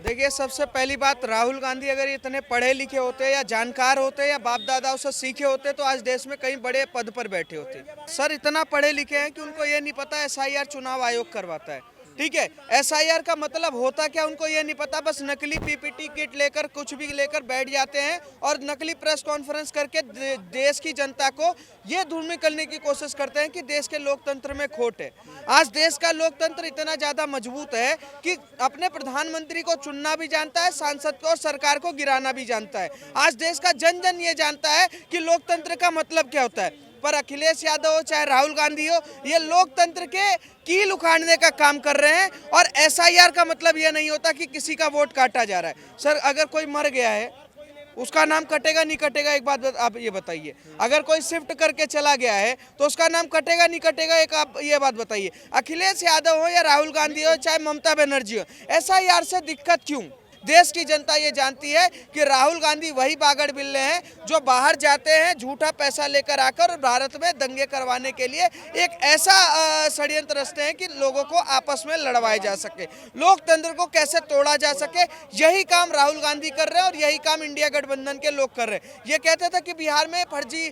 देखिए, सबसे पहली बात, राहुल गांधी अगर इतने पढ़े लिखे होते या जानकार होते या बाप दादाओं से सीखे होते तो आज देश में कई बड़े पद पर बैठे होते। सर इतना पढ़े लिखे हैं कि उनको ये नहीं पता एसआईआर चुनाव आयोग करवाता है। ठीक है, एसआईआर का मतलब होता क्या उनको ये नहीं पता, बस नकली पीपीटी किट लेकर कुछ भी लेकर बैठ जाते हैं और नकली प्रेस कॉन्फ्रेंस करके देश की जनता को ये धूमिल करने की कोशिश करते हैं कि देश के लोकतंत्र में खोट है। आज देश का लोकतंत्र इतना ज्यादा मजबूत है कि अपने प्रधानमंत्री को चुनना भी जानता है, सांसद को और सरकार को गिराना भी जानता है। आज देश का जन जन ये जानता है कि लोकतंत्र का मतलब क्या होता है। पर अखिलेश यादव हो चाहे राहुल गांधी हो, ये लोकतंत्र के कील उखाड़ने का काम कर रहे हैं। और एसआईआर का मतलब ये नहीं होता कि किसी का वोट काटा जा रहा है। सर अगर कोई मर गया है उसका नाम कटेगा नहीं कटेगा, एक बात आप ये बताइए। अगर कोई शिफ्ट करके चला गया है तो उसका नाम कटेगा नहीं कटेगा, एक आप ये बात बताइए। अखिलेश यादव हो या राहुल गांधी हो चाहे ममता बनर्जी हो, एसआईआर से दिक्कत क्यों? देश की जनता ये जानती है कि राहुल गांधी वही बागड़ बिल्ले हैं जो बाहर जाते हैं झूठा पैसा लेकर आकर भारत में दंगे करवाने के लिए एक ऐसा षड्यंत्र रचते हैं कि लोगों को आपस में लड़वाए जा सके, लोकतंत्र को कैसे तोड़ा जा सके। यही काम राहुल गांधी कर रहे हैं और यही काम इंडिया गठबंधन के लोग कर रहे हैं। ये कहते थे कि बिहार में फर्जी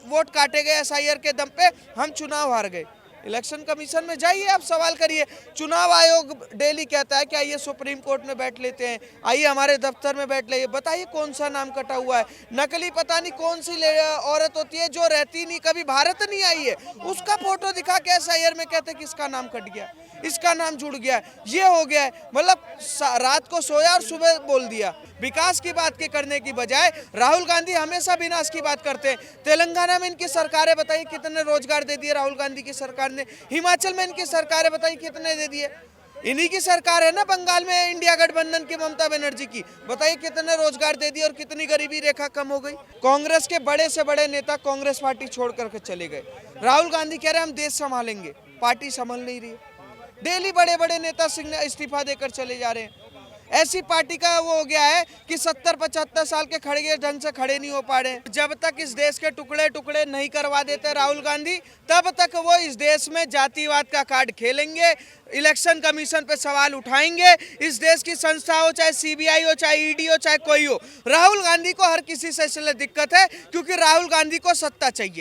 वोट काटे गए एसआईआर के दम पे, हम चुनाव हार गए। इलेक्शन कमीशन में जाइए, आप सवाल करिए। चुनाव आयोग डेली कहता है कि आइए सुप्रीम कोर्ट में बैठ लेते हैं, आइए हमारे दफ्तर में बैठ लेंगे, बताइए कौन सा नाम कटा हुआ है। नकली पता नहीं कौन सी औरत होती है जो रहती नहीं, कभी भारत नहीं आई है, उसका फोटो दिखा के एसआईआर में कहते कि इसका नाम कट गया, इसका नाम जुड़ गया, ये हो गया है। मतलब रात को सोया और सुबह बोल दिया। विकास की बात के करने की बजाय राहुल गांधी हमेशा विनाश की बात करते हैं। तेलंगाना में इनकी सरकारें बताइए कितने रोजगार दे दिए राहुल गांधी की सरकार ने। हिमाचल में इनकी सरकारें बताइए कितने दे दिए। इन्हीं की सरकार है ना बंगाल में इंडिया गठबंधन की ममता बनर्जी की, बताइए कितने रोजगार दे दिए और कितनी गरीबी रेखा कम हो गई। कांग्रेस के बड़े से बड़े नेता कांग्रेस पार्टी छोड़ करके चले गए। राहुल गांधी कह रहे हैं हम देश संभालेंगे, पार्टी संभल नहीं रही है। डेली बड़े बड़े नेता इस्तीफा देकर चले जा रहे हैं। ऐसी पार्टी का वो हो गया है कि 70-75 साल के खड़े ढंग से खड़े नहीं हो पा रहे। जब तक इस देश के टुकड़े टुकड़े नहीं करवा देते राहुल गांधी, तब तक वो इस देश में जातिवाद का कार्ड खेलेंगे, इलेक्शन कमीशन पे सवाल उठाएंगे। इस देश की संस्था हो चाहे सीबीआई हो चाहे ईडी हो चाहे कोई हो, राहुल गांधी को हर किसी से दिक्कत है क्योंकि राहुल गांधी को सत्ता चाहिए।